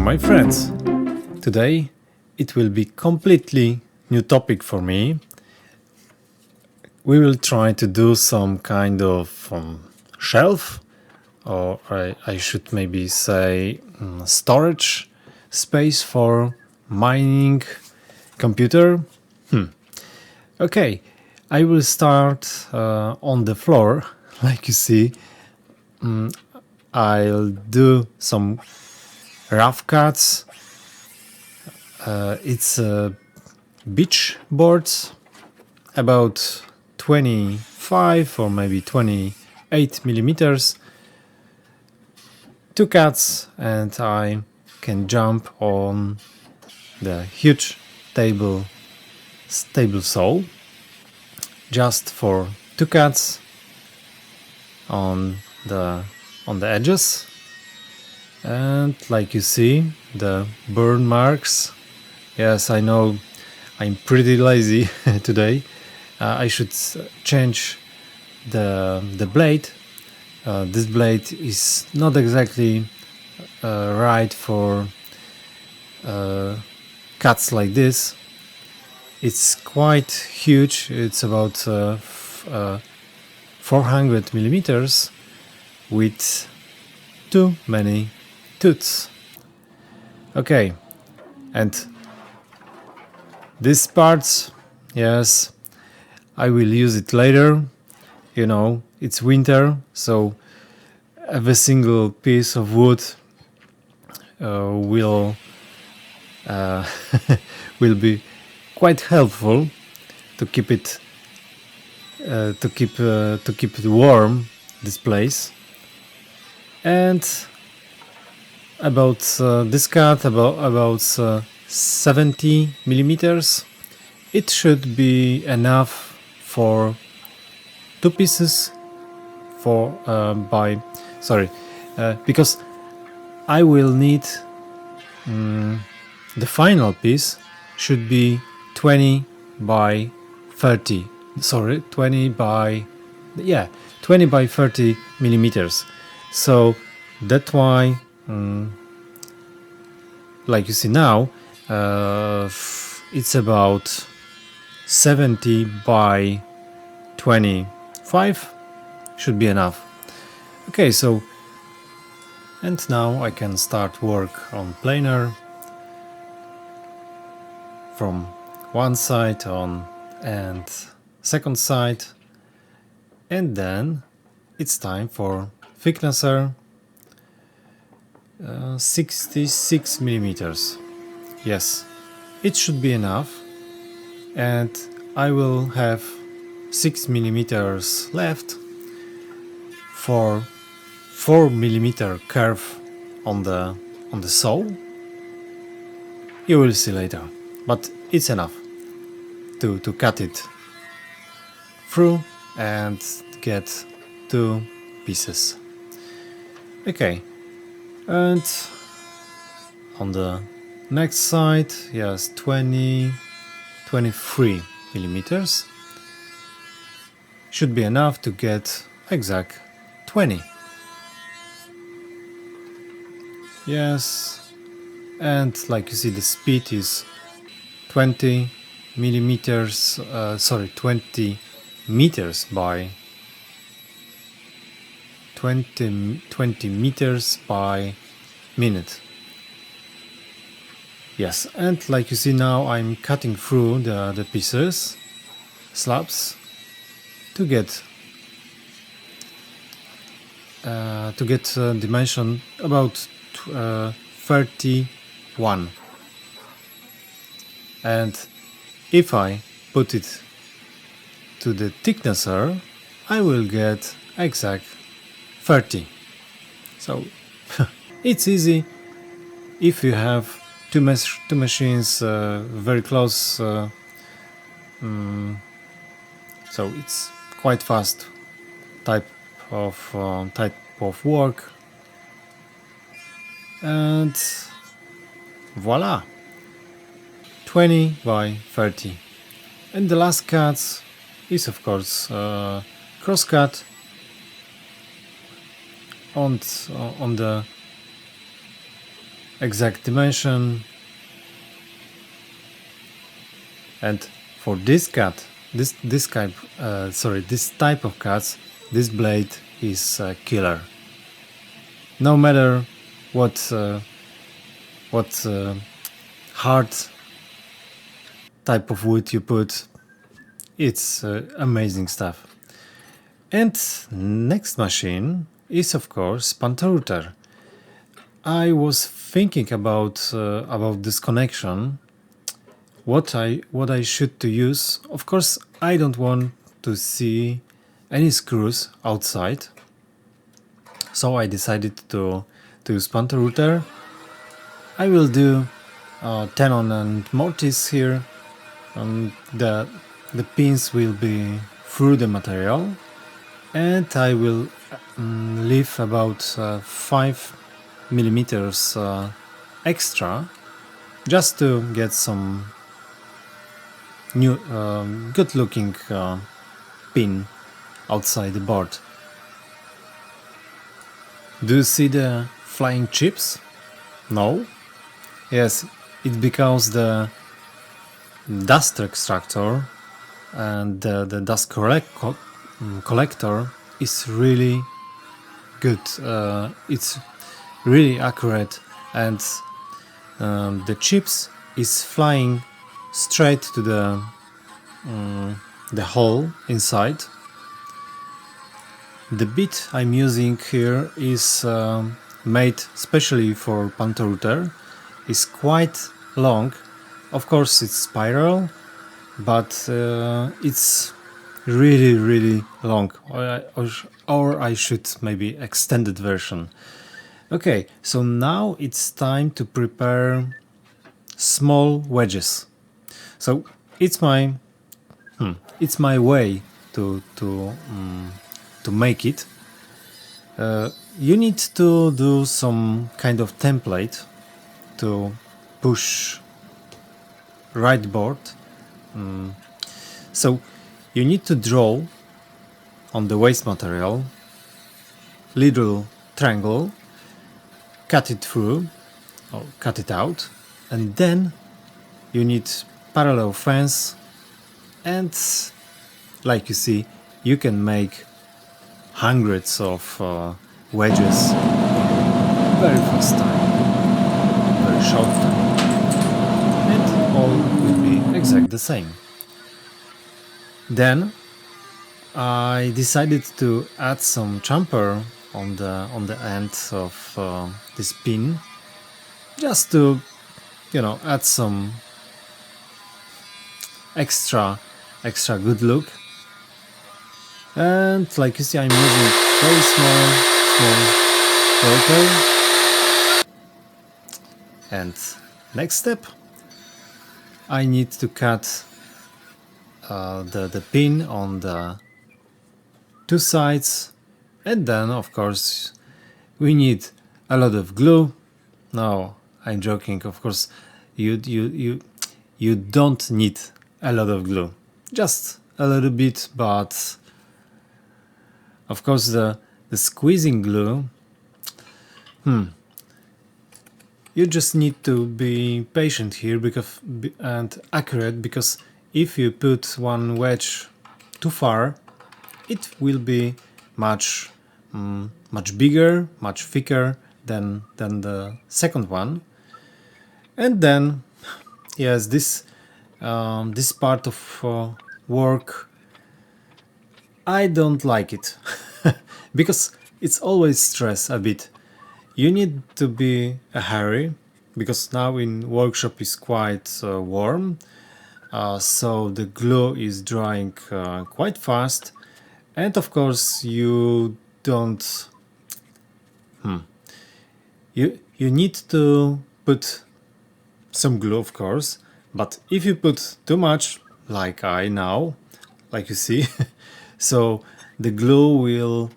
my friends. Today it will be completely new topic for me. We will try to do some kind of shelf, or I should maybe say storage space for mining computer. Okay, I will start on the floor. Like you see, I'll do some rough cuts. It's beech boards, about 25 or maybe 28 millimeters. 2 cuts, and I can jump on the huge table saw just for 2 cuts on the edges. And like you see, the burn marks. Yes, I know I'm pretty lazy today. I should change the blade. This blade is not exactly right for cuts like this. It's quite huge. It's about 400 millimeters with too many tooths. Okay, and these parts, yes, I will use it later. You know, it's winter, so every single piece of wood will will be quite helpful to keep it warm, this place. And about this cut, about 70 millimeters, it should be enough for 2 pieces because I will need the final piece should be 20 by 30 millimeters. So that's why like you see now, it's about 70 by 25 should be enough. Okay, so and now I can start work on planer from one side on and second side, and then it's time for thicknesser. 66 millimeters. Yes, it should be enough, and I will have 6 millimeters left for 4 millimeter curve on the saw. You will see later, but it's enough to cut it through and get 2 pieces. Okay, and on the next side, yes, 23 millimeters should be enough to get exact 20. Yes, and like you see, the speed is 20 millimeters, 20 meters by 20 meters by minute. Yes, and like you see now, I'm cutting through the pieces, slabs, to get dimension about 31. And if I put it to the thicknesser, I will get exact 30. So it's easy if you have two machines very close. So it's quite fast type of work, and voila, 20 by 30. And the last cut is of course cross cut on the exact dimension. And for this cut, this type of cuts, this blade is killer. No matter what hard type of wood you put, it's amazing stuff. And next machine is of course Pantorouter. I was thinking about this connection, what I should to use. Of course, I don't want to see any screws outside, so I decided to use Pantorouter. I will do tenon and mortise here. The pins will be through the material, and I will leave about 5 millimeters extra, just to get some new good looking pin outside the board. Do you see the flying chips? No? Yes, it's because the dust extractor and the dust collector is really good. It's really accurate, and the chips is flying straight to the hole inside. The bit I'm using here is made specially for Pantorouter. It's quite long. Of course it's spiral, but it's really long, or I should maybe extended version. Okay, so now it's time to prepare small wedges. So it's my way to make it. You need to do some kind of template to push right board. So you need to draw on the waste material little triangle, cut it through or cut it out, and then you need parallel fence, and like you see, you can make hundreds of wedges very fast time, very short time, and all will be exactly the same. Then I decided to add some chamfer on the end of this pin, just to add some extra good look. And like you see, I'm using very small rotor. And next step, I need to cut the pin on the two sides, and then of course we need a lot of glue. No, I'm joking. Of course, you don't need a lot of glue, just a little bit. But of course, the squeezing glue, you just need to be patient here and accurate, because if you put one wedge too far, it will be much bigger, much thicker than the second one. And then, yes, this part of work, I don't like it because it's always stress a bit. You need to be a hurry, because now in workshop is quite warm, so the glue is drying quite fast, and of course you don't. You need to put some glue, of course, but if you put too much, like I now, like you see, so the glue will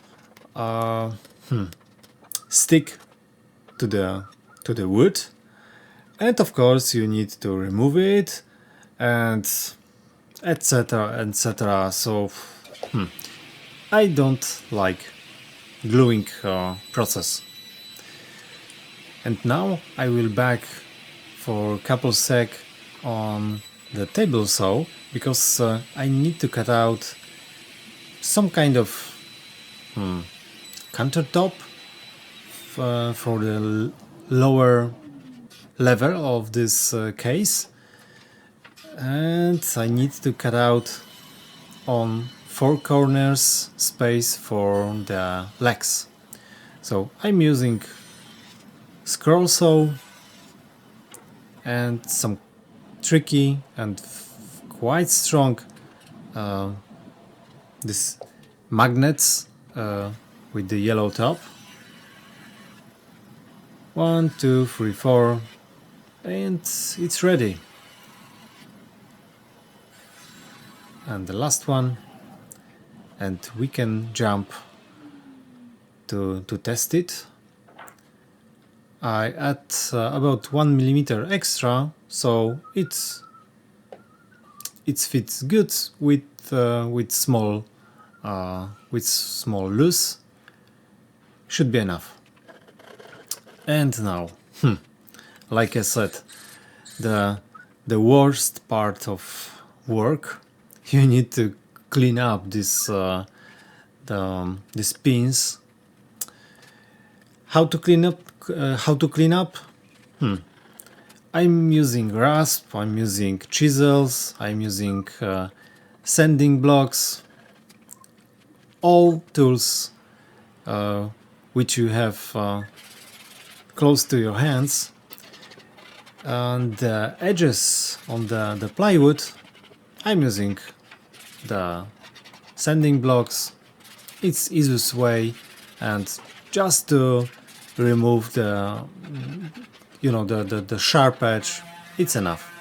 stick to the wood, and of course you need to remove it, and etc. So I don't like gluing process. And now I will back for a couple sec on the table saw, because I need to cut out some kind of countertop for the lower level of this case, and I need to cut out on 4 corners space for the legs. So I'm using scroll saw and some tricky and quite strong this magnets with the yellow top. 1, 2, 3, 4, and it's ready. And the last one, and we can jump to test it. I add about 1 millimeter extra, so it fits good with small loose. Should be enough. And now, like I said, the worst part of work, you need to clean up these pins. How to clean up? I'm using rasp, I'm using chisels, I'm using sanding blocks, all tools which you have close to your hands. And the edges on the plywood, I'm using the sanding blocks. It's easiest way, and just to remove the sharp edge, it's enough.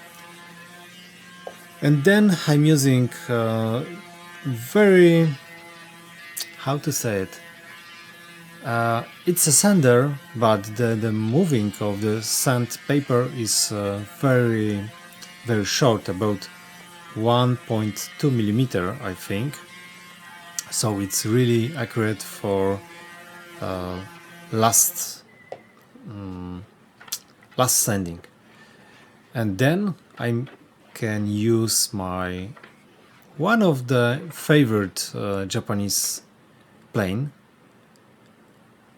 And then I'm using very, how to say it, it's a sander, but the moving of the sandpaper is very short, about 1.2 millimeter, I think. So it's really accurate for last sanding. And then I can use my one of the favorite Japanese plane.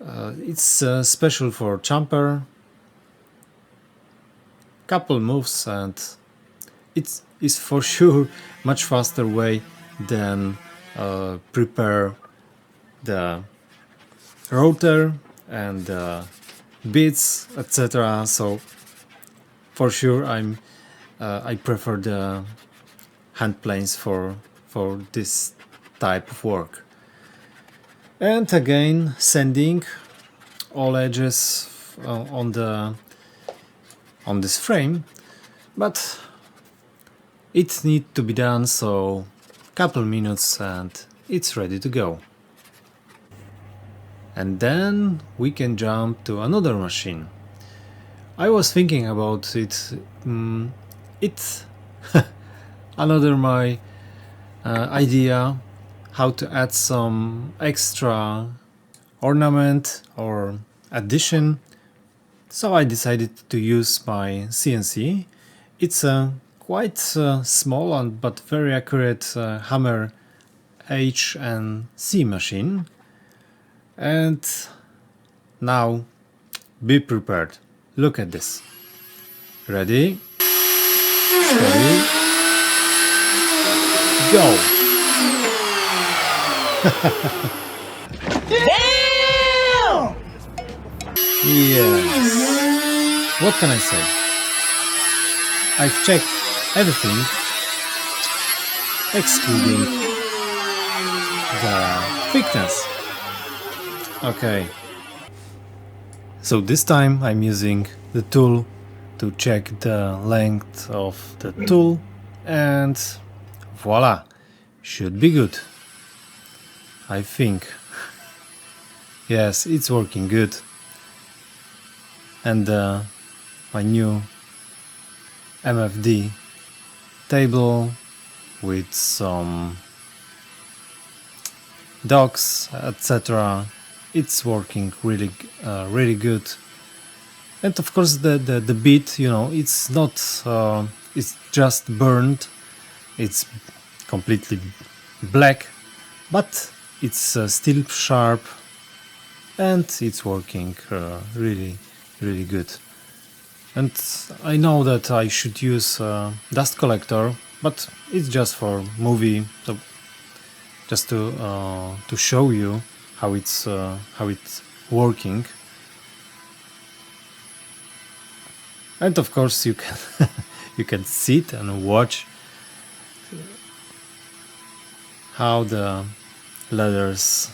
It's special for jumper. Couple moves, and it is for sure much faster way than prepare the rotor and bits, etc. So for sure I prefer the hand planes for this type of work. And again, sanding all edges on this frame, but it needs to be done, so couple minutes and it's ready to go. And then we can jump to another machine. I was thinking about it. It's another my idea how to add some extra ornament or addition. So I decided to use my CNC. It's a quite small but very accurate hammer H and C machine. And now be prepared. Look at this. Ready? Steady. Go! Damn! Yes. What can I say? I've checked everything excluding the thickness. Okay. So this time I'm using the tool to check the length of the tool, and voila, should be good. I think. Yes, it's working good. And my new MFD table with some docks, etc. It's working really good. And of course the bit, you know, it's not it's just burned, it's completely black, but it's still sharp and it's working really good. And I know that I should use dust collector, but it's just for movie, so just to show you how it's working. And of course you can you can sit and watch how the ladders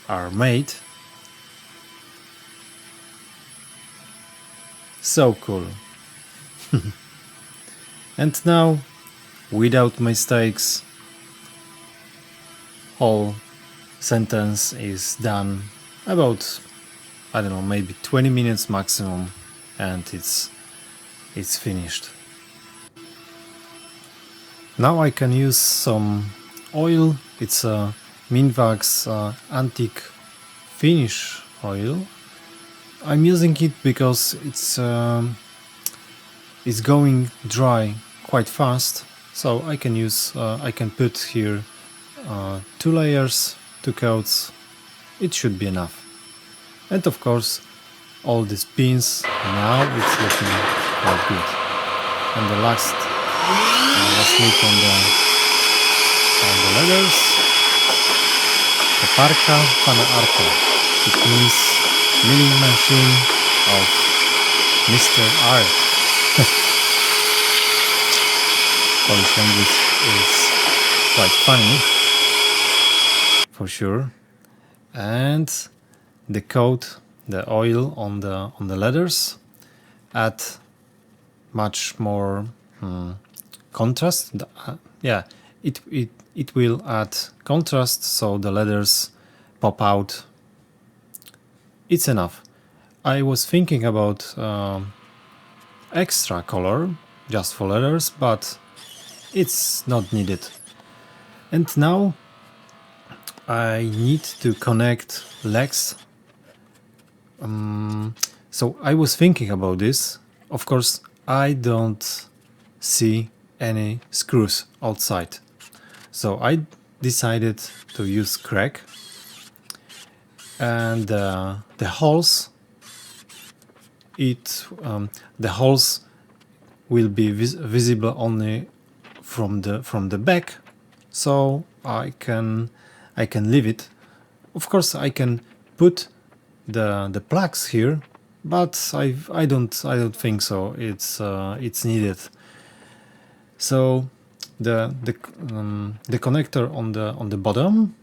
are made. So cool. And now, without mistakes, whole sentence is done about, I don't know, maybe 20 minutes maximum, and it's finished. Now I can use some oil. It's a Minwax antique finish oil. I'm using it because it's going dry quite fast, so I can use I can put here 2 layers, 2 coats. It should be enough. And of course all these pins, now it's looking quite good. And the last look on the letters, Koparka Pana Arka. It means milling machine of Mr. Art. Polish language is quite funny, for sure. And the coat, the oil on the letters, add much more contrast. Yeah, it will add contrast, so the letters pop out. It's enough. I was thinking about extra color just for letters, but it's not needed. And now I need to connect legs. So I was thinking about this. Of course, I don't see any screws outside. So I decided to use crack. And the holes, the holes will be visible only from the back, so I can leave it. Of course, I can put the plugs here, but I don't think so. It's needed. So the connector on the bottom,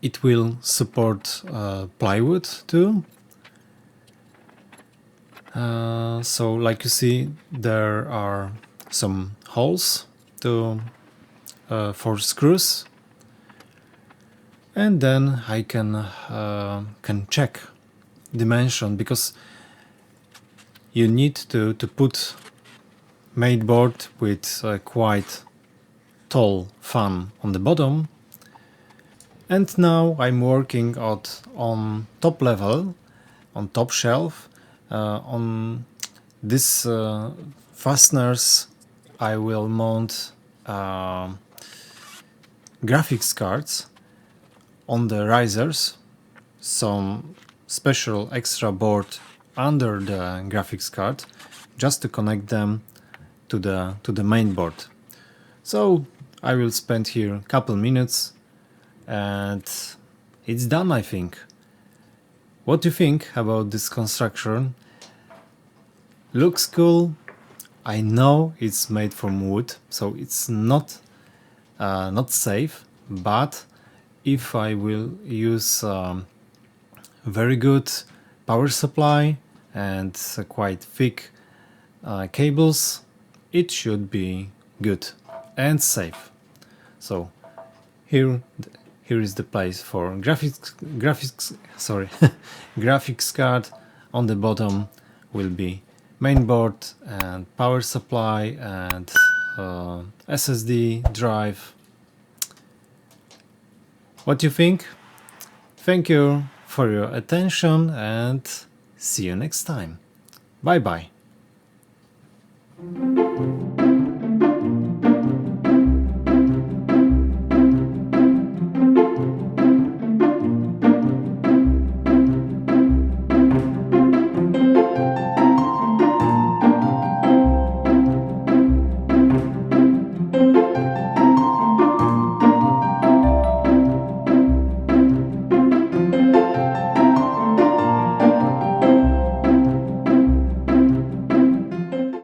it will support plywood too. So like you see, there are some holes for screws, and then I can check dimension, because you need to put main board with a quite tall fan on the bottom. And now I'm working on top level, on top shelf. On this fasteners I will mount graphics cards on the risers, some special extra board under the graphics card, just to connect them to the main board. So I will spend here a couple minutes and it's done, I think. What do you think about this construction? Looks cool. I know it's made from wood, so it's not safe, but if I will use very good power supply and quite thick cables, it should be good and safe. So here is the place for graphics card. On the bottom will be main board and power supply and SSD drive. What do you think? Thank you for your attention and see you next time. Bye bye.